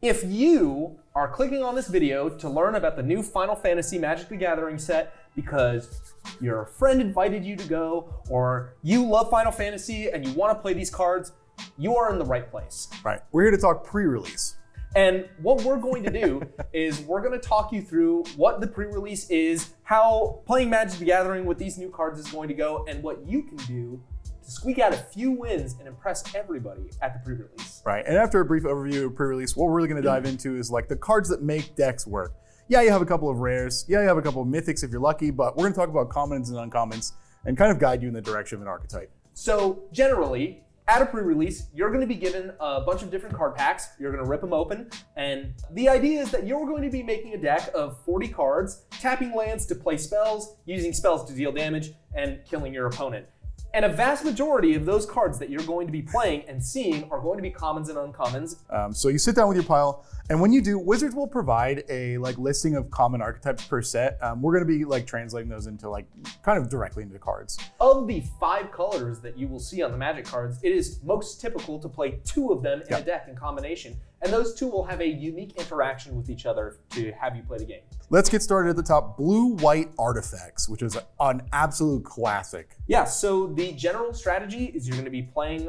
If you are clicking on this video to learn about the new Final Fantasy Magic the Gathering set because your friend invited you to go, or you love Final Fantasy and you want to play these cards, you are in the right place. Right. We're here to talk pre-release. And what we're going to do is we're going to talk you through what the pre-release is, how playing Magic the Gathering with these new cards is going to go, and what you can do to squeak out a few wins and impress everybody at the pre-release. Right. And after a brief overview of pre-release, what we're really going to dive into is like the cards that make decks work. Yeah, you have a couple of rares. Yeah, you have a couple of mythics if you're lucky, but we're going to talk about commons and uncommons and kind of guide you in the direction of an archetype. So generally, at a pre-release, you're going to be given a bunch of different card packs. You're going to rip them open. And the idea is that you're going to be making a deck of 40 cards, tapping lands to play spells, using spells to deal damage, and killing your opponent. And a vast majority of those cards that you're going to be playing and seeing are going to be commons and uncommons. So you sit down with your pile, and when you do, Wizards will provide a listing of common archetypes per set. We're going to be translating those into kind of directly into the cards. Of the 5 colors that you will see on the Magic cards, it is most typical to play 2 of them in a deck in combination. And those 2 will have a unique interaction with each other to have you play the game. Let's get started at the top. Blue-white artifacts, which is an absolute classic. Yeah, so the general strategy is you're going to be playing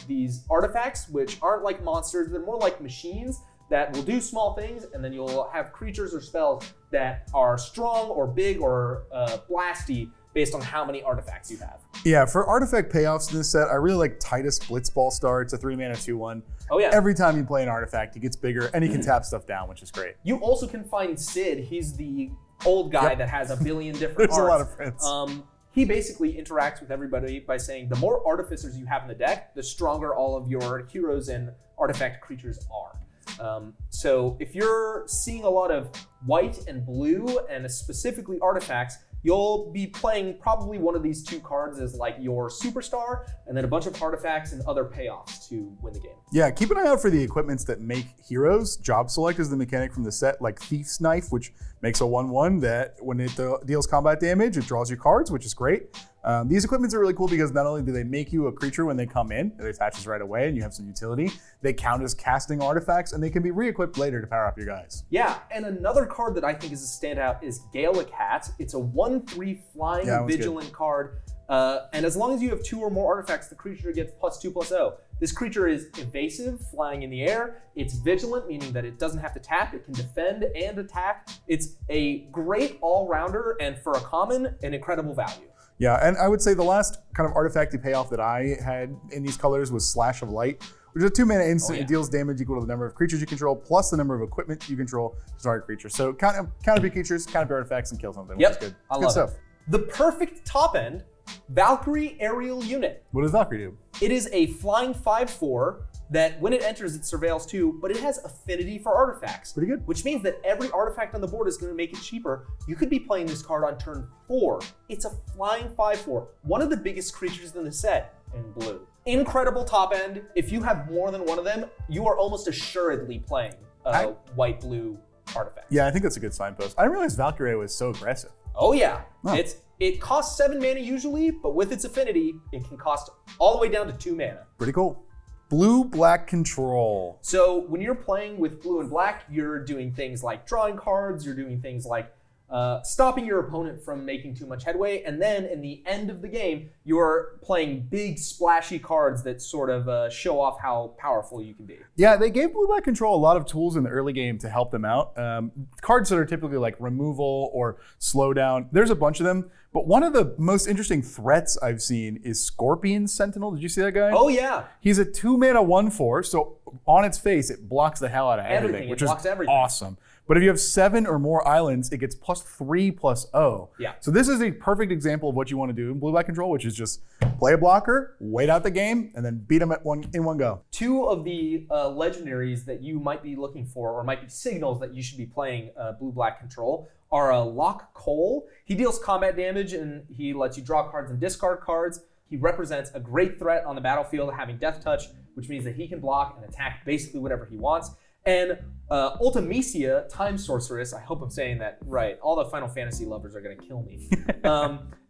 these artifacts, which aren't like monsters. They're more like machines that will do small things, and then you'll have creatures or spells that are strong or big or blasty based on how many artifacts you have. Yeah, for artifact payoffs in this set, I really like Titus Blitzball Star. It's a 3-mana 2/1. Oh yeah. Every time you play an artifact, he gets bigger, and he can tap stuff down, which is great. You also can find Sid. He's the old guy that has a billion different There's arts. a lot of friends. He basically interacts with everybody by saying the more artificers you have in the deck, the stronger all of your heroes and artifact creatures are. So if you're seeing a lot of white and blue and specifically artifacts, you'll be playing probably one of these 2 cards as like your superstar, and then a bunch of artifacts and other payoffs to win the game. Yeah, keep an eye out for the equipments that make heroes. Job select is the mechanic from the set, like Thief's Knife, which makes a 1/1 that when it deals combat damage, it draws you cards, which is great. These equipments are really cool because not only do they make you a creature when they come in, it attaches right away and you have some utility, they count as casting artifacts and they can be re-equipped later to power up your guys. Yeah, and another card that I think is a standout is Gaelic Hat. It's a 1/3 flying vigilant card. And as long as you have 2 or more artifacts, the creature gets +2/+0. This creature is evasive, flying in the air. It's vigilant, meaning that it doesn't have to tap. It can defend and attack. It's a great all-rounder, and for a common, an incredible value. Yeah, and I would say the last kind of artifacty payoff that I had in these colors was Slash of Light, which is a 2-mana instant. It deals damage equal to the number of creatures you control plus the number of equipment you control to target creatures. So count up your creatures, count up your artifacts, and kill something, which is good. I good love stuff. it. The perfect top end, Valkyrie Aerial Unit. What does Valkyrie do? It is a flying 5/4 that when it enters, it surveils 2, but it has affinity for artifacts. Pretty good. Which means that every artifact on the board is going to make it cheaper. You could be playing this card on turn 4. It's a flying 5/4, one of the biggest creatures in the set in blue. Incredible top end. If you have more than one of them, you are almost assuredly playing a white-blue artifact. Yeah, I think that's a good signpost. I didn't realize Valkyrie was so aggressive. Oh yeah, Wow. It costs 7 mana usually, but with its affinity, it can cost all the way down to 2 mana. Pretty cool. Blue-black control. So when you're playing with blue and black, you're doing things like drawing cards, you're doing things like stopping your opponent from making too much headway, and then in the end of the game, you're playing big splashy cards that sort of show off how powerful you can be. Yeah, they gave blue-black control a lot of tools in the early game to help them out. Cards that are typically like removal or slowdown, there's a bunch of them, but one of the most interesting threats I've seen is Scorpion Sentinel. Did you see that guy? Oh yeah. He's a 2-mana 1/4, so on its face, it blocks the hell out of everything, which is awesome. But if you have 7 or more islands, it gets +3/+0. Yeah. So this is a perfect example of what you want to do in blue-black control, which is just play a blocker, wait out the game, and then beat them in one go. 2 of the legendaries that you might be looking for, or might be signals that you should be playing blue-black control, are Lock Cole. He deals combat damage, and he lets you draw cards and discard cards. He represents a great threat on the battlefield, having Death Touch, which means that he can block and attack basically whatever he wants. And Ultimecia, Time Sorceress, I hope I'm saying that right. All the Final Fantasy lovers are going to kill me.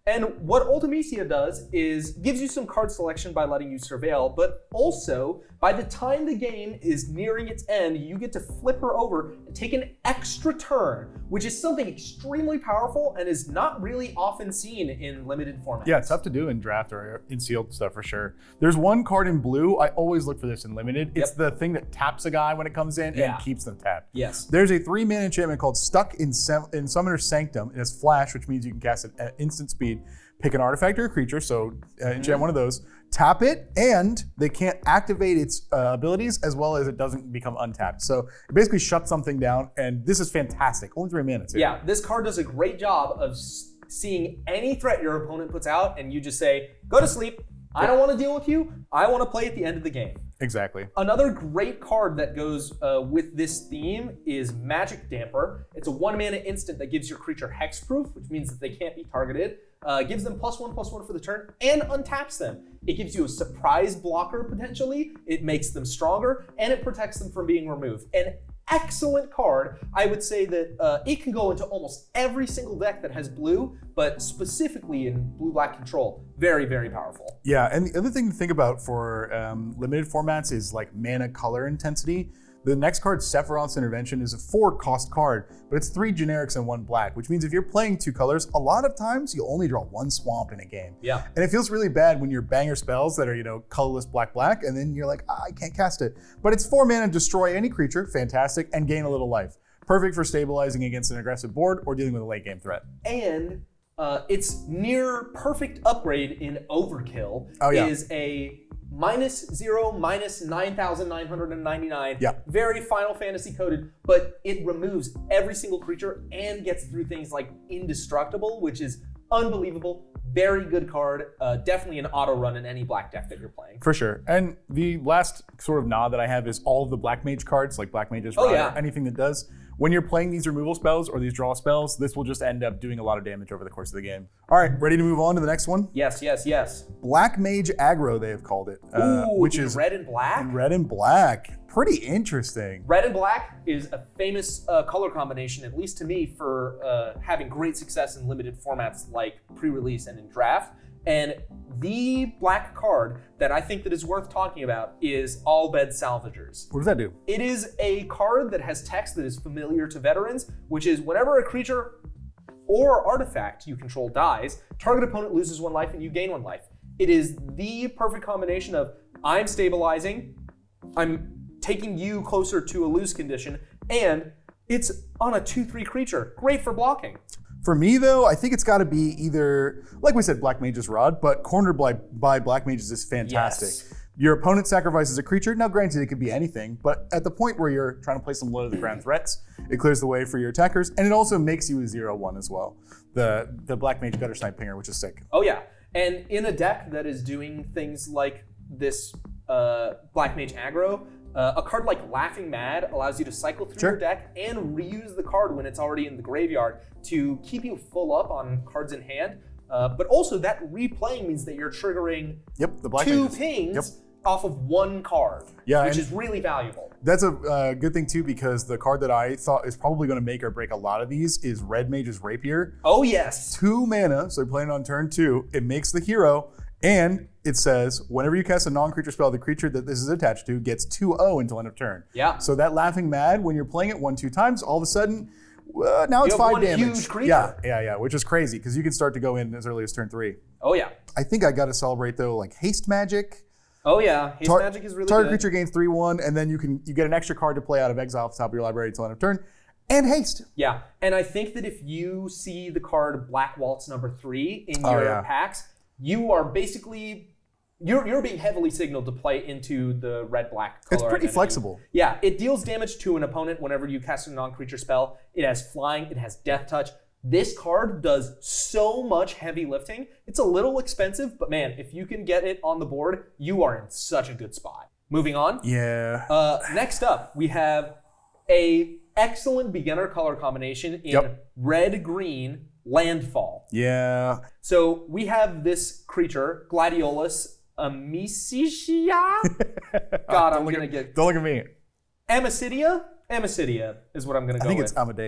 And what Ultimecia does is gives you some card selection by letting you surveil, but also by the time the game is nearing its end, you get to flip her over and take an extra turn, which is something extremely powerful and is not really often seen in limited formats. Yeah, it's tough to do in draft or in sealed stuff for sure. There's one card in blue, I always look for this in limited. It's the thing that taps a guy when it comes in and keeps them tapped. Yes. There's a 3-mana enchantment called Stuck in Summoner's Sanctum. It has flash, which means you can cast it at instant speed. Pick an artifact or a creature, so enchant one of those, tap it, and they can't activate its abilities as well as it doesn't become untapped. So it basically shuts something down, and this is fantastic. Only 3 mana too. Yeah, this card does a great job of seeing any threat your opponent puts out, and you just say, go to sleep. I don't want to deal with you. I want to play at the end of the game. Exactly. Another great card that goes with this theme is Magic Damper. It's a 1-mana instant that gives your creature hexproof, which means that they can't be targeted. Gives them +1/+1 for the turn and untaps them. It gives you a surprise blocker potentially. It makes them stronger and it protects them from being removed. An excellent card. I would say that it can go into almost every single deck that has blue, but specifically in blue-black control, very, very powerful. Yeah, and the other thing to think about for limited formats is like mana color intensity. The next card, Sephiroth's Intervention, is a 4-cost card, but it's 3 generics and 1 black, which means if you're playing 2 colors, a lot of times you'll only draw 1 swamp in a game. Yeah. And it feels really bad when you're banger spells that are, colorless black, and then you're like, I can't cast it. But it's 4 mana, destroy any creature, fantastic, and gain a little life. Perfect for stabilizing against an aggressive board or dealing with a late game threat. And its near perfect upgrade in Overkill is a -0, -9,999. Yeah. Very Final Fantasy coded, but it removes every single creature and gets through things like Indestructible, which is unbelievable. Very good card. Definitely an auto run in any black deck that you're playing. For sure. And the last sort of nod that I have is all of the Black Mage cards, like Black Mage's Rod, or anything that does. When you're playing these removal spells or these draw spells, this will just end up doing a lot of damage over the course of the game. All right, ready to move on to the next one? Yes. Black Mage Aggro, they have called it. Which is red and black? In red and black. Pretty interesting. Red and black is a famous color combination, at least to me, for having great success in limited formats like pre-release and in draft. And the black card that I think that is worth talking about is All Bed Salvagers. What does that do? It is a card that has text that is familiar to veterans, which is whenever a creature or artifact you control dies, target opponent loses 1 life and you gain 1 life. It is the perfect combination of I'm stabilizing, I'm taking you closer to a lose condition, and it's on a 2/3 creature. Great for blocking. For me, though, I think it's got to be either, like we said, Black Mage's Rod, but Cornered by Black Mages is fantastic. Yes. Your opponent sacrifices a creature. Now, granted, it could be anything, but at the point where you're trying to play some low-to-the-ground threats, it clears the way for your attackers, and it also makes you a 0/1 as well. The Black Mage Gutter Snipe Pinger, which is sick. Oh, yeah. And in a deck that is doing things like this Black Mage aggro, a card like Laughing Mad allows you to cycle through your deck and reuse the card when it's already in the graveyard to keep you full up on cards in hand. But also that replaying means that you're triggering the Black 2 Mages. pings off of 1 card, which is really valuable. That's a good thing too, because the card that I thought is probably going to make or break a lot of these is Red Mage's Rapier. Oh, yes. 2 mana, so you're playing on turn 2. It makes the hero, and it says, whenever you cast a non-creature spell, the creature that this is attached to gets 2/0 until end of turn. Yeah. So that Laughing Mad, when you're playing it 1-2 times, all of a sudden, now it's 5 damage. Huge creature. Yeah, which is crazy, because you can start to go in as early as turn 3. Oh, yeah. I think I got to celebrate, though, like Haste Magic. Oh, yeah. Haste Magic is really Target good. creature gains 3/1, and then you get an extra card to play out of exile off the top of your library until end of turn. And haste. Yeah, and I think that if you see the card Black Waltz #3 in your packs, you are basically... You're being heavily signaled to play into the red-black color. It's pretty identity. flexible. Yeah, it deals damage to an opponent whenever you cast a non-creature spell. It has flying, it has death touch. This card does so much heavy lifting. It's a little expensive, but man, if you can get it on the board, you are in such a good spot. Moving on. Yeah. Next up, we have a excellent beginner color combination in red-green Landfall. Yeah. So we have this creature, Gladiolus Amicia? God, I'm going to get... Don't look at me. Amicidia? Amicidia is what I'm going to go with. I think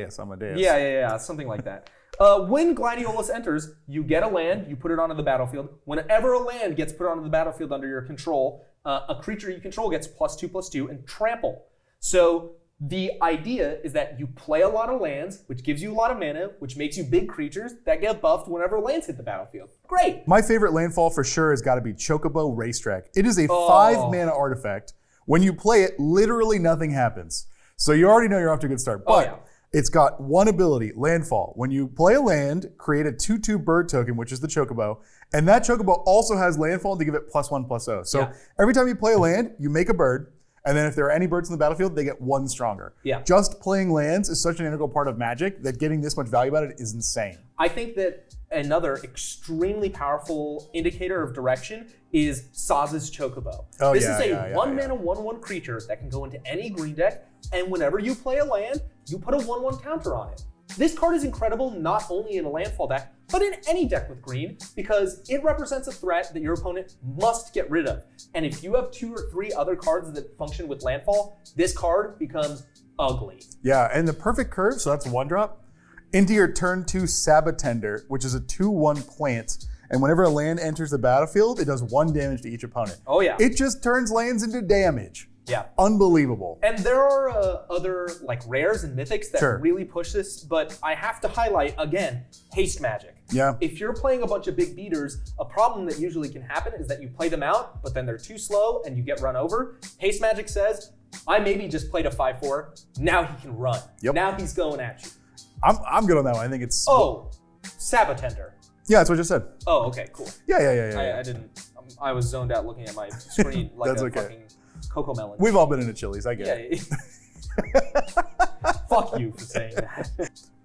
it's Amadeus. Yeah, something like that. When Gladiolus enters, you get a land, you put it onto the battlefield. Whenever a land gets put onto the battlefield under your control, a creature you control gets +2/+2 and trample. So the idea is that you play a lot of lands, which gives you a lot of mana, which makes you big creatures that get buffed whenever lands hit the battlefield. Great. My favorite landfall for sure has got to be Chocobo Racetrack. It is a 5-mana artifact. When you play it, literally nothing happens. So you already know you're off to a good start. But it's got one ability, Landfall. When you play a land, create a 2/2 bird token, which is the Chocobo, and that Chocobo also has Landfall to give it +1/+0. So every time you play a land, you make a bird, and then if there are any birds in the battlefield, they get 1 stronger. Yeah. Just playing lands is such an integral part of Magic that getting this much value out of it is insane. I think that another extremely powerful indicator of direction is Saz's Chocobo. This is a 1-mana 1/1 creature that can go into any green deck, and whenever you play a land, you put a 1/1 counter on it. This card is incredible not only in a landfall deck, but in any deck with green, because it represents a threat that your opponent must get rid of. And if you have 2 or 3 other cards that function with landfall, this card becomes ugly. Yeah, and the perfect curve, so that's 1-drop. Into your turn 2 Sabatender, which is a 2/1 plant. And whenever a land enters the battlefield, it does 1 damage to each opponent. Oh yeah. It just turns lands into damage. Yeah. Unbelievable. And there are other like rares and mythics that really push this, but I have to highlight again, haste magic. Yeah. If you're playing a bunch of big beaters, a problem that usually can happen is that you play them out, but then they're too slow and you get run over. Haste magic says, I maybe just played a 5/4, now he can run. Yep. Now he's going at you. I'm good on that one. I think it's... Oh, Sabatender. Yeah, that's what I just said. Oh, okay, cool. Yeah. I didn't, I was zoned out looking at my screen like That's a okay. fucking Coco Melon. We've all been in a Chili's, I get it. Fuck you for saying that.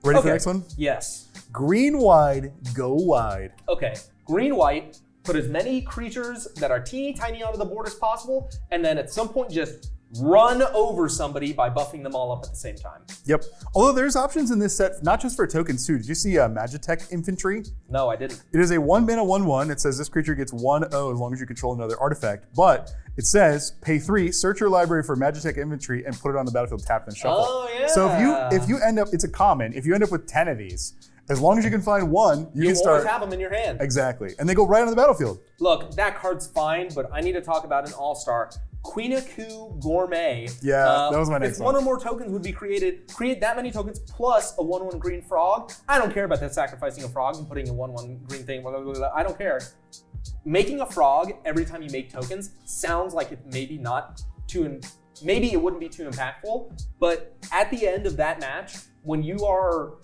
Ready for the next one? Yes. Green wide, go wide. Okay, green-white, put as many creatures that are teeny tiny onto the board as possible, and then at some point just run over somebody by buffing them all up at the same time. Yep. Although there's options in this set, not just for tokens too. Did you see Magitech Infantry? No, I didn't. It is a 1-mana 1/1. It says this creature gets 1/0 as long as you control another artifact. But it says pay 3, search your library for Magitech Infantry, and put it on the battlefield tapped and shuffle. Oh yeah. So if you end up, it's a common. If you end up with 10 of these, as long as you can find one, you can start. always have them in your hand. Exactly, and they go right on the battlefield. Look, that card's fine, but I need to talk about an all-star. Queenaku Gourmet. Yeah, that was my next one. If one or more tokens would be created, create that many tokens plus a 1/1 green frog. I don't care about that sacrificing a frog and putting a 1/1 green thing. Blah, blah, blah, blah. I don't care. Making a frog every time you make tokens sounds like it maybe not too, maybe it wouldn't be too impactful, but at the end of that match, when you are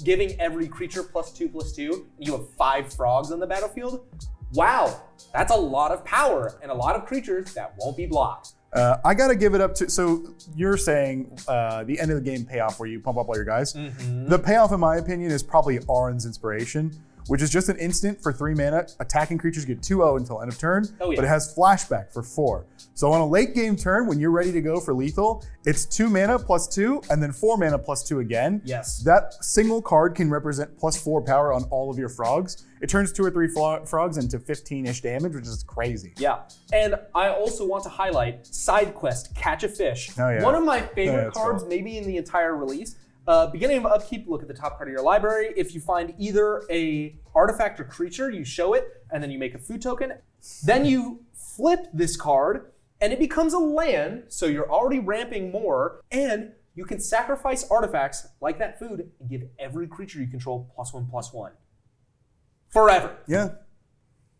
giving every creature +2/+2, and you have 5 frogs on the battlefield, wow, that's a lot of power and a lot of creatures that won't be blocked. I gotta give it up to, so you're saying the end of the game payoff where you pump up all your guys. Mm-hmm. The payoff, in my opinion, is probably Aron's Inspiration, which is just an instant for 3 mana. Attacking creatures get 2/0 until end of turn, Oh, yeah. but it has flashback for 4. So on a late game turn, when you're ready to go for lethal, it's 2 mana +2, and then 4 mana +2 again. Yes. That single card can represent +4 power on all of your frogs. It turns 2 or 3 frogs into 15-ish damage, which is crazy. Yeah, and I also want to highlight Side Quest Catch a Fish. Oh, yeah. One of my favorite that's cards, cool. maybe in the entire release. Beginning of upkeep, look at the top card of your library. If you find either a artifact or creature, you show it, and then you make a food token. Then you flip this card, and it becomes a land, so you're already ramping more, and you can sacrifice artifacts like that food and give every creature you control +1/+1. Forever. Yeah,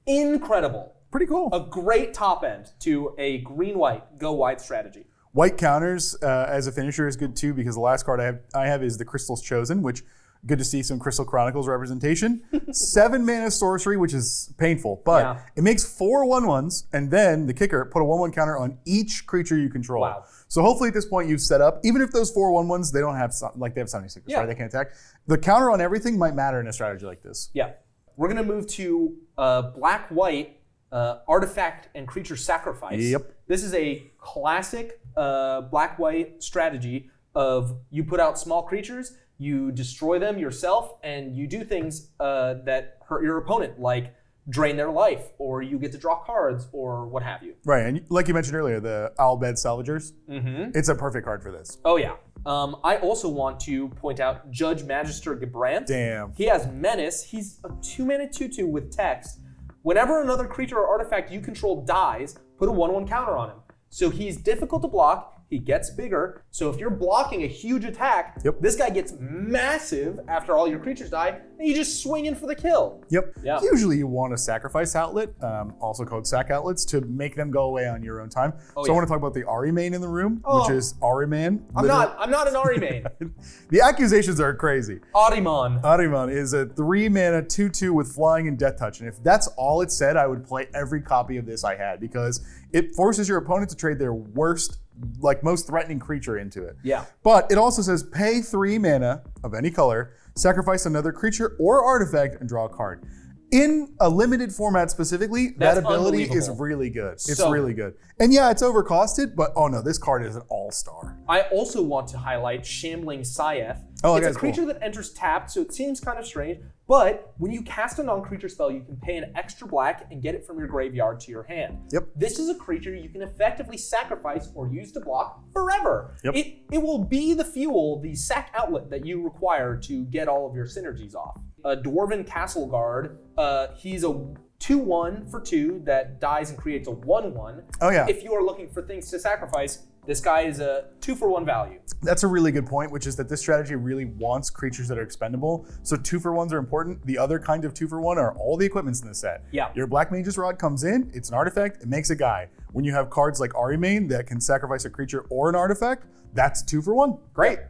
Incredible. pretty cool. A great top end to a green-white go wide strategy. White counters as a finisher is good too, because the last card I have is the Crystal's Chosen, which good to see some Crystal Chronicles representation. 7 mana sorcery, which is painful, but it makes 4 1/1s, and then the kicker, put a 1/1 counter on each creature you control. Wow. So hopefully at this point you've set up, even if those 4 1/1s, they don't have, like they have 76, right? They can attack. The counter on everything might matter in a strategy like this. Yeah. We're going to move to black-white artifact and creature sacrifice. Yep. This is a classic black-white strategy of you put out small creatures, you destroy them yourself, and you do things that hurt your opponent, like drain their life, or you get to draw cards, or what have you. Right, and like you mentioned earlier, the Owlbed Salvagers, it's a perfect card for this. Oh yeah. I also want to point out Judge Magister Gebrant. Damn. He has Menace. He's a 2-mana 2/2 with text. Whenever another creature or artifact you control dies, put a 1/1 counter on him. So he's difficult to block. He gets bigger. So if you're blocking a huge attack, this guy gets massive after all your creatures die, and you just swing in for the kill. Yep. Yeah. Usually you want a sacrifice outlet, also called sack outlets, to make them go away on your own time. I want to talk about the Ari main in the room, which is Ari man. I'm not an Ari main. The accusations are crazy. Ariman. Ariman is a 3-mana 2/2 with flying and death touch. And if that's all it said, I would play every copy of this I had, because it forces your opponent to trade their worst, most threatening creature into it. Yeah. But it also says pay 3 mana of any color, sacrifice another creature or artifact, and draw a card. In a limited format specifically, that ability is really good. It's really good. And yeah, it's overcosted, but oh no, this card is an all-star. I also want to highlight Shambling Syeth. It's a creature that enters tapped, so it seems kind of strange, but when you cast a non-creature spell, you can pay an extra black and get it from your graveyard to your hand. Yep. This is a creature you can effectively sacrifice or use to block forever. Yep. It will be the fuel, the sack outlet that you require to get all of your synergies off. A Dwarven Castle Guard, he's a 2/1 for 2 that dies and creates a 1/1. Oh yeah. If you are looking for things to sacrifice, this guy is a 2-for-1 value. That's a really good point, which is that this strategy really wants creatures that are expendable. So 2-for-1s are important. The other kind of 2-for-1 are all the equipments in the set. Yeah. Your Black Mage's Rod comes in, it's an artifact, it makes a guy. When you have cards like Arimane that can sacrifice a creature or an artifact, that's 2-for-1. Great.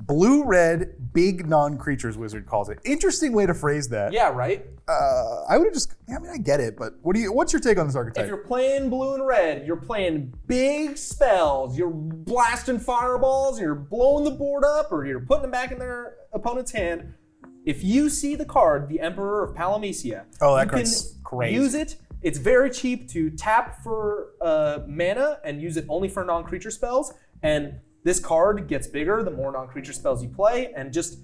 Blue-red, big non-creatures wizard calls it. Interesting way to phrase that. Yeah, right? I would have just, I get it, but what's your take on this archetype? If you're playing blue and red, you're playing big spells, you're blasting fireballs, and you're blowing the board up, or you're putting them back in their opponent's hand. If you see the card, the Emperor of Palamecia, that card's crazy. Use it. It's very cheap to tap for mana and use it only for non-creature spells, and this card gets bigger the more non-creature spells you play, and just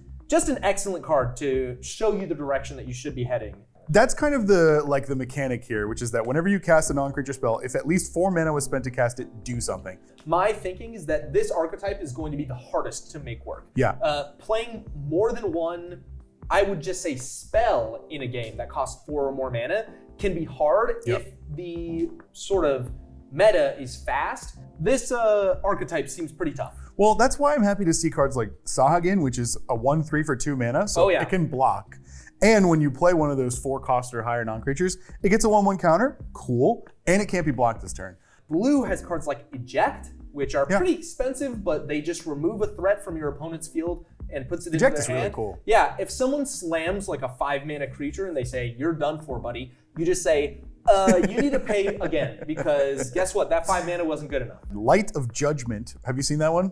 an excellent card to show you the direction that you should be heading. That's kind of the mechanic here, which is that whenever you cast a non-creature spell, if at least 4 mana was spent to cast it, do something. My thinking is that this archetype is going to be the hardest to make work. Yeah. Playing more than one, I would just say, spell in a game that costs 4 or more mana can be hard if the sort of meta is fast. This archetype seems pretty tough. Well, that's why I'm happy to see cards like Sahagin, which is a 1/3 for 2 mana, so it can block. And when you play one of those 4-cost or higher non-creatures, it gets a 1/1 counter, cool, and it can't be blocked this turn. Blue has cards like Eject, which are pretty expensive, but they just remove a threat from your opponent's field and puts it into their hand. Eject is really cool. Yeah, if someone slams like a 5-mana creature and they say, "You're done for, buddy," you just say, you need to pay again, because guess what? That 5 mana wasn't good enough. Light of Judgment. Have you seen that one?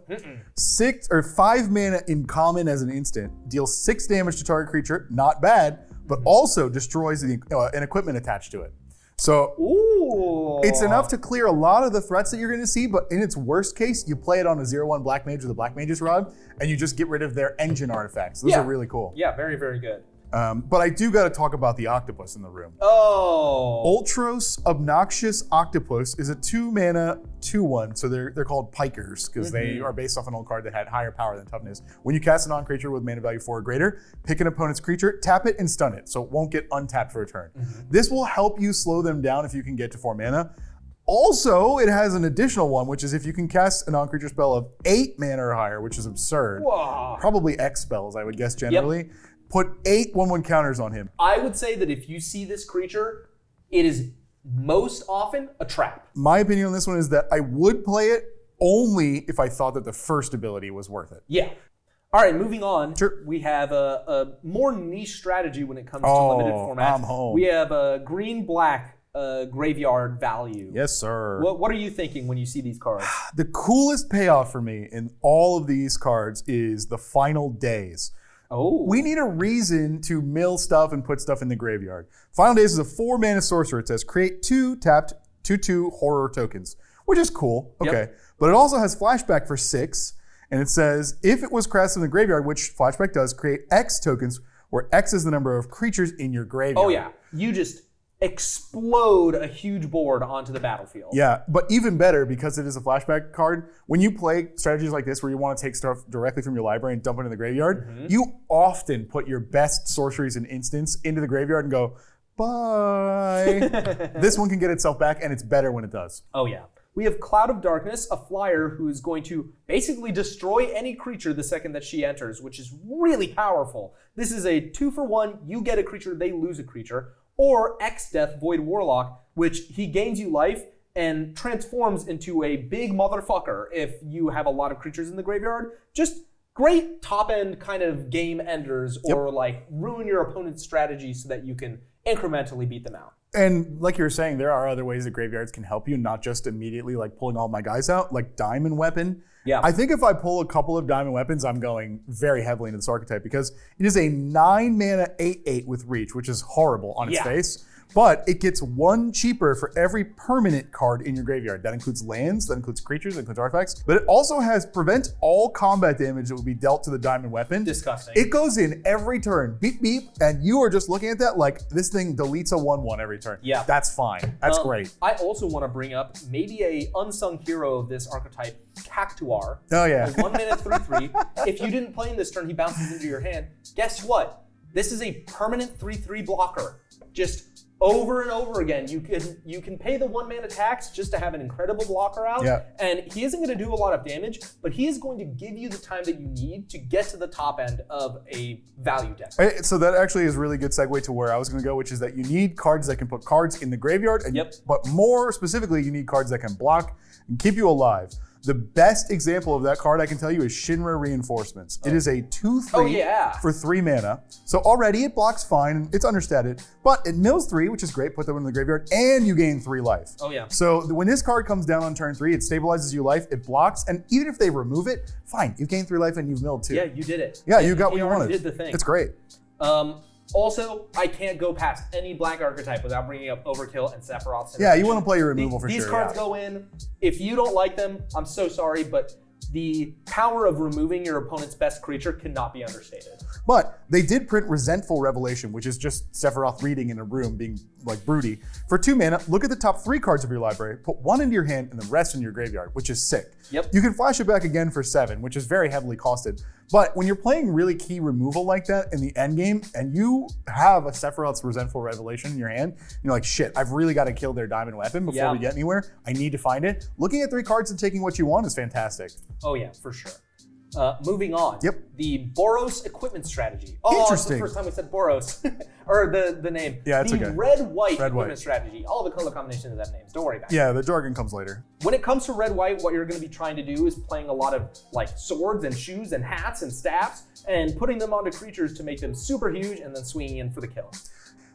5 mana in common as an instant. Deals 6 damage to target creature. Not bad, but also destroys an equipment attached to it. So it's enough to clear a lot of the threats that you're going to see, but in its worst case, you play it on a 0/1 Black Mage with a Black Mage's Rod, and you just get rid of their engine artifacts. Those are really cool. Yeah, very, very good. But I do got to talk about the octopus in the room. Oh. Ultros Obnoxious Octopus is a 2-mana 2/1, so they're called pikers because they are based off an old card that had higher power than toughness. When you cast a non-creature with mana value 4 or greater, pick an opponent's creature, tap it, and stun it, so it won't get untapped for a turn. This will help you slow them down if you can get to 4 mana. Also, it has an additional one, which is if you can cast a non-creature spell of 8 mana or higher, which is absurd. Whoa. Probably X spells, I would guess generally. Put 8 1/1 counters on him. I would say that if you see this creature, it is most often a trap. My opinion on this one is that I would play it only if I thought that the first ability was worth it. Yeah. All right, moving on. Sure. We have a more niche strategy when it comes to limited formats. I'm home. We have a green-black graveyard value. Yes, sir. What are you thinking when you see these cards? The coolest payoff for me in all of these cards is the Final Days. Oh. We need a reason to mill stuff and put stuff in the graveyard. Final Days is a 4-mana sorcerer. It says create 2 tapped 2/2 horror tokens, which is cool. Okay. But it also has flashback for 6. And it says if it was crafted in the graveyard, which flashback does, create X tokens, where X is the number of creatures in your graveyard. Oh, yeah. You just explode a huge board onto the battlefield. Yeah, but even better, because it is a flashback card, when you play strategies like this where you want to take stuff directly from your library and dump it in the graveyard, you often put your best sorceries and instants into the graveyard and go, bye. This one can get itself back, and it's better when it does. Oh yeah. We have Cloud of Darkness, a flyer who is going to basically destroy any creature the second that she enters, which is really powerful. This is a 2-for-1, you get a creature, they lose a creature, or X-Death Void Warlock, which he gains you life and transforms into a big motherfucker if you have a lot of creatures in the graveyard. Just great top-end kind of game enders, or like ruin your opponent's strategy so that you can incrementally beat them out. And like you were saying, there are other ways that graveyards can help you, not just immediately like pulling all my guys out, like Diamond Weapon. Yeah. I think if I pull a couple of Diamond Weapons, I'm going very heavily into this archetype because it is a 9-mana 8/8 with reach, which is horrible on its face. But it gets one cheaper for every permanent card in your graveyard. That includes lands, that includes creatures, that includes artifacts. But it also has prevent all combat damage that would be dealt to the Diamond Weapon. Disgusting. It goes in every turn, beep, beep, and you are just looking at that like this thing deletes a 1/1 every turn. Yeah. That's fine. That's great. I also want to bring up maybe a unsung hero of this archetype, Cactuar. Oh, yeah. A 1-mana 3/3. If you didn't play him this turn, he bounces into your hand. Guess what? This is a permanent 3/3 blocker. Just over and over again, you can pay the 1-mana tax just to have an incredible blocker out, and he isn't going to do a lot of damage, but he is going to give you the time that you need to get to the top end of a value deck. So that actually is a really good segue to where I was going to go, which is that you need cards that can put cards in the graveyard, and but more specifically, you need cards that can block and keep you alive. The best example of that card I can tell you is Shinra Reinforcements. It is a 2/3 for 3 mana. So already it blocks fine, it's understated, but it mills 3, which is great, put that one in the graveyard, and you gain 3 life. Oh yeah. So when this card comes down on turn 3, it stabilizes your life, it blocks, and even if they remove it, fine, you gain 3 life and you've milled 2. Yeah, you did it. Yeah, you got what you already wanted. Did the thing. It's great. Also, I can't go past any black archetype without bringing up Overkill and Sephiroth. Yeah, you want to play your removal for sure. These cards go in. If you don't like them, I'm so sorry, but the power of removing your opponent's best creature cannot be understated. But they did print Resentful Revelation, which is just Sephiroth reading in a room, being like broody. For 2 mana, look at the top 3 cards of your library, put 1 into your hand and the rest in your graveyard, which is sick. Yep. You can flash it back again for 7, which is very heavily costed. But when you're playing really key removal like that in the end game, and you have a Sephiroth's Resentful Revelation in your hand, you're like, shit, I've really got to kill their Diamond Weapon before we get anywhere. I need to find it. Looking at 3 cards and taking what you want is fantastic. Oh yeah, for sure. Moving on. Yep. The Boros equipment strategy. Oh, Interesting. It's the first time we said Boros. Or the name. Yeah, it's okay. The red-white equipment strategy. All the color combinations have names. Don't worry about it. Yeah, the jargon comes later. When it comes to red-white, what you're going to be trying to do is playing a lot of like swords and shoes and hats and staffs and putting them onto creatures to make them super huge and then swinging in for the kill.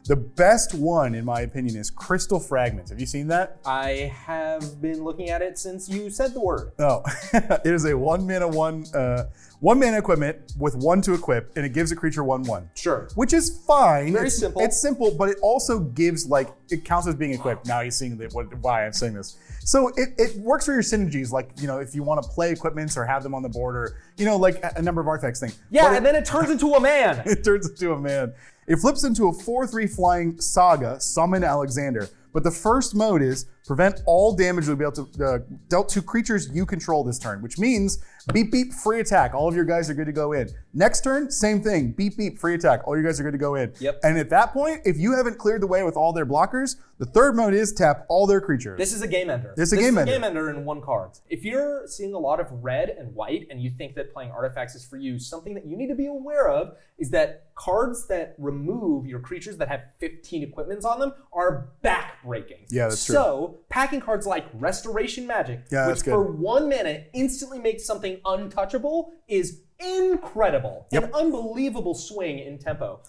The best one, in my opinion, is Crystal Fragments. Have you seen that? I have been looking at it since you said the word. Oh, it is a 1-mana equipment with 1 to equip, and it gives a creature 1/1. Sure. Which is fine. Very simple. It's simple, but it also gives it counts as being equipped. Now he's seeing why I'm saying this. So it works for your synergies, like if you want to play equipments or have them on the board, or like a number of artifacts thing. Yeah, and then it turns into a man. It turns into a man. It flips into a 4/3 flying Saga, Summon Alexander. But the first mode is prevent all damage to be able to dealt to creatures you control this turn, which means beep beep free attack. All of your guys are good to go in. Next turn, same thing. Beep beep free attack. All your guys are good to go in. Yep. And at that point, if you haven't cleared the way with all their blockers, the third mode is tap all their creatures. This is a game ender. This is a game ender in 1 card. If you're seeing a lot of red and white and you think that playing artifacts is for you, something that you need to be aware of is that cards that remove your creatures that have 15 equipments on them are back-breaking. Yeah, that's true. So, packing cards like Restoration Magic, which for 1 mana instantly makes something untouchable, is incredible. An unbelievable swing in tempo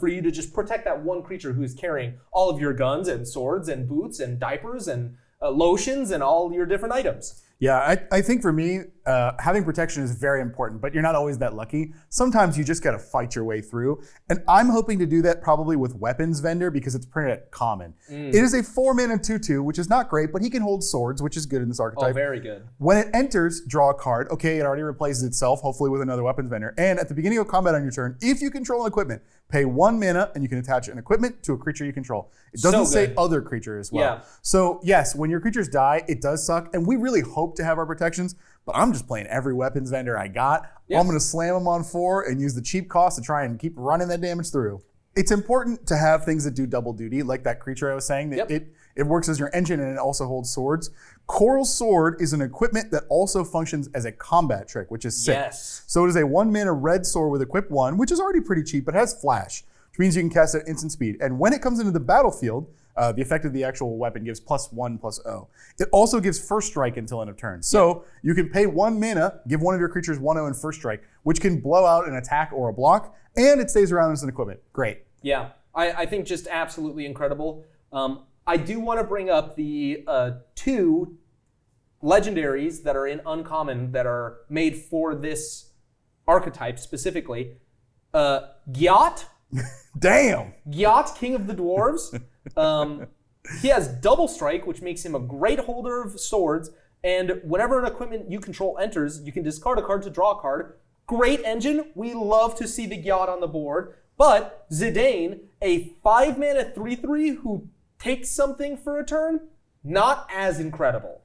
for you to just protect that one creature who is carrying all of your guns and swords and boots and diapers and lotions and all your different items. Yeah, I think for me, having protection is very important, but you're not always that lucky. Sometimes you just gotta fight your way through. And I'm hoping to do that probably with Weapons Vendor because it's printed at common. It is a 4-mana 2/2, which is not great, but he can hold swords, which is good in this archetype. Oh, very good. When it enters, draw a card. Okay, it already replaces itself, hopefully with another Weapons Vendor. And at the beginning of combat on your turn, if you control an equipment, pay 1 mana and you can attach an equipment to a creature you control. It doesn't say other creature as well. Yeah. So yes, when your creatures die, it does suck. And we really hope to have our protections, but I'm just playing every Weapons Vendor I got. Yeah. I'm gonna slam them on 4 and use the cheap cost to try and keep running that damage through. It's important to have things that do double duty, like that creature I was saying, that it works as your engine and it also holds swords. Coral Sword is an equipment that also functions as a combat trick, which is sick. Yes. So it is a 1-mana red sword with equip 1, which is already pretty cheap, but has flash, which means you can cast it at instant speed. And when it comes into the battlefield, the effect of the actual weapon gives +1/+0. It also gives first strike until end of turn. So you can pay 1 mana, give one of your creatures 1/0 and first strike, which can blow out an attack or a block, and it stays around as an equipment. Great. Yeah, I think just absolutely incredible. I do want to bring up the 2 legendaries that are in uncommon that are made for this archetype specifically. Gyat. Damn. Gyat, King of the Dwarves. He has double strike, which makes him a great holder of swords. And whenever an equipment you control enters, you can discard a card to draw a card. Great engine. We love to see the Gyat on the board. But Zidane, a 5-mana 3/3 who takes something for a turn, not as incredible.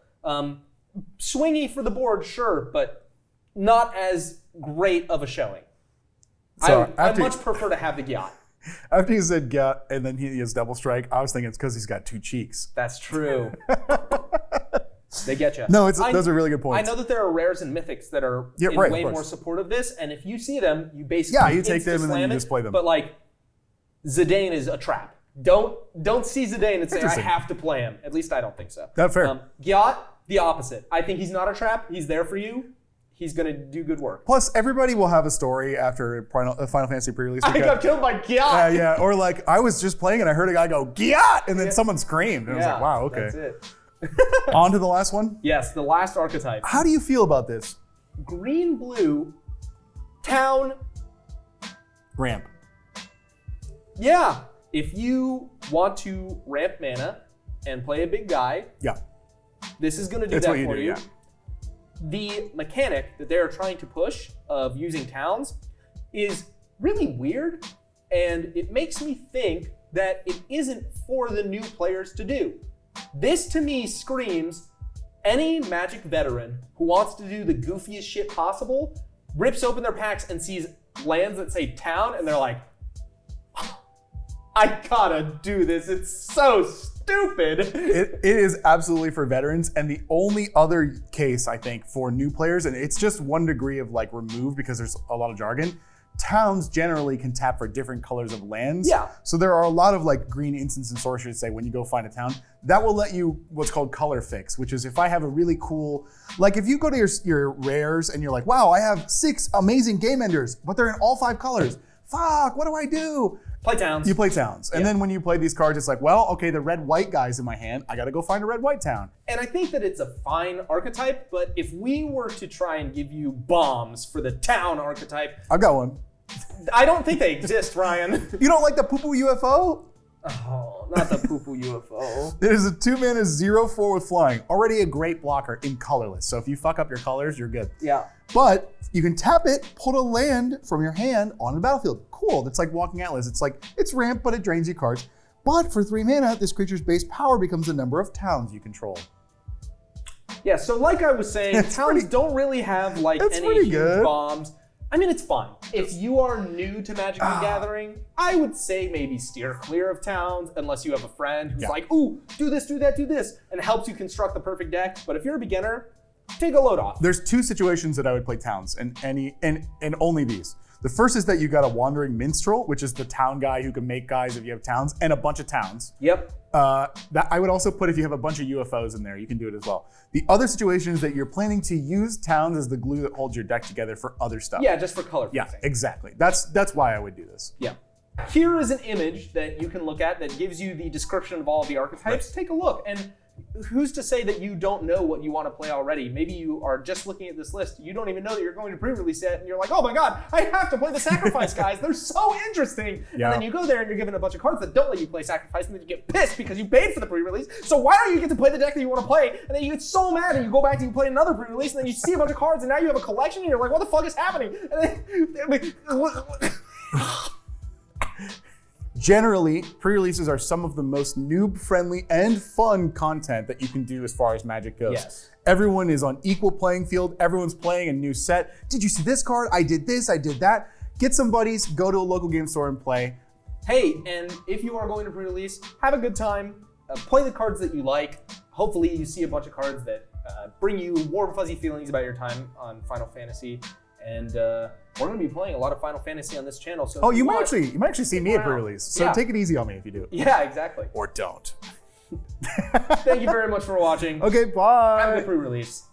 Swingy for the board, sure, but not as great of a showing. So I much prefer to have the Gyat. After you said Gyat and then he has double strike, I was thinking it's because he's got 2 cheeks. That's true. They get you. No, those are really good points. I know that there are rares and mythics that are way more support of this, and if you see them, you basically you take them and then you just play them. But like, Zidane is a trap. Don't see Zidane and say I have to play him. At least I don't think so. Not fair. Gyat, the opposite. I think he's not a trap. He's there for you. He's gonna do good work. Plus, everybody will have a story after Final Fantasy pre-release. I got killed by Gyat. Yeah, or like I was just playing and I heard a guy go Gyat, and then someone screamed, and I was like, wow, okay. That's it. On to the last one? Yes, the last archetype. How do you feel about this? Green-blue, town, ramp. Yeah, if you want to ramp mana and play a big guy, this is going to do that for you. The mechanic that they're trying to push of using towns is really weird, and it makes me think that it isn't for the new players to do. This to me screams any Magic veteran who wants to do the goofiest shit possible, rips open their packs and sees lands that say town, and they're like, I gotta do this. It's so stupid. It is absolutely for veterans, and the only other case I think for new players, and it's just 1 degree of like remove because there's a lot of jargon. Towns generally can tap for different colors of lands. Yeah. So there are a lot of like green instants and sorceries say when you go find a town, that will let you what's called color fix, which is if I have a really cool, like if you go to your rares and you're like, wow, I have 6 amazing game enders, but they're in all 5 colors. Fuck, what do I do? Play towns. You play towns. And then when you play these cards, it's like, well, okay, the red-white guy's in my hand. I gotta go find a red-white town. And I think that it's a fine archetype, but if we were to try and give you bombs for the town archetype, I've got one. I don't think they exist, Ryan. You don't like the poo-poo UFO? Oh, not the poo-poo UFO. It is a 2-mana 0/4 with flying. Already a great blocker in colorless. So if you fuck up your colors, you're good. Yeah. But you can tap it, put a land from your hand on the battlefield. Cool. That's like Walking Atlas. It's like, it's ramp, but it drains you cards. But for 3 mana, this creature's base power becomes the number of towns you control. Yeah, so like I was saying, towns don't really have like any huge bombs. I mean, it's fun. If you are new to Magic the Gathering, I would say maybe steer clear of towns unless you have a friend who's like, ooh, do this, do that, do this, and helps you construct the perfect deck. But if you're a beginner, take a load off. There's 2 situations that I would play towns, and only these. The first is that you got a Wandering Minstrel, which is the town guy who can make guys if you have towns, and a bunch of towns. Yep. That I would also put if you have a bunch of UFOs in there, you can do it as well. The other situation is that you're planning to use towns as the glue that holds your deck together for other stuff. Yeah, just for color fixing. Yeah, exactly. That's why I would do this. Yeah. Here is an image that you can look at that gives you the description of all of the archetypes. Right. Take a look. And who's to say that you don't know what you want to play already? Maybe you are just looking at this list. You don't even know that you're going to pre-release it, and you're like, oh my god, I have to play the Sacrifice guys. They're so interesting. Yeah. And then you go there and you're given a bunch of cards that don't let you play Sacrifice, and then you get pissed because you paid for the pre-release. So why don't you get to play the deck that you want to play? And then you get so mad, and you go back and you play another pre-release, and then you see a bunch of cards, and now you have a collection, and you're like, what the fuck is happening? And then, Generally, pre-releases are some of the most noob-friendly and fun content that you can do as far as Magic goes. Yes. Everyone is on equal playing field. Everyone's playing a new set. Did you see this card? I did this, I did that. Get some buddies, go to a local game store and play. Hey, and if you are going to pre-release, have a good time. Play the cards that you like. Hopefully you see a bunch of cards that bring you warm, fuzzy feelings about your time on Final Fantasy. And we're going to be playing a lot of Final Fantasy on this channel. So You might actually see me at pre-release. So take it easy on me if you do. Yeah, exactly. Or don't. Thank you very much for watching. Okay, bye. Have a good pre-release.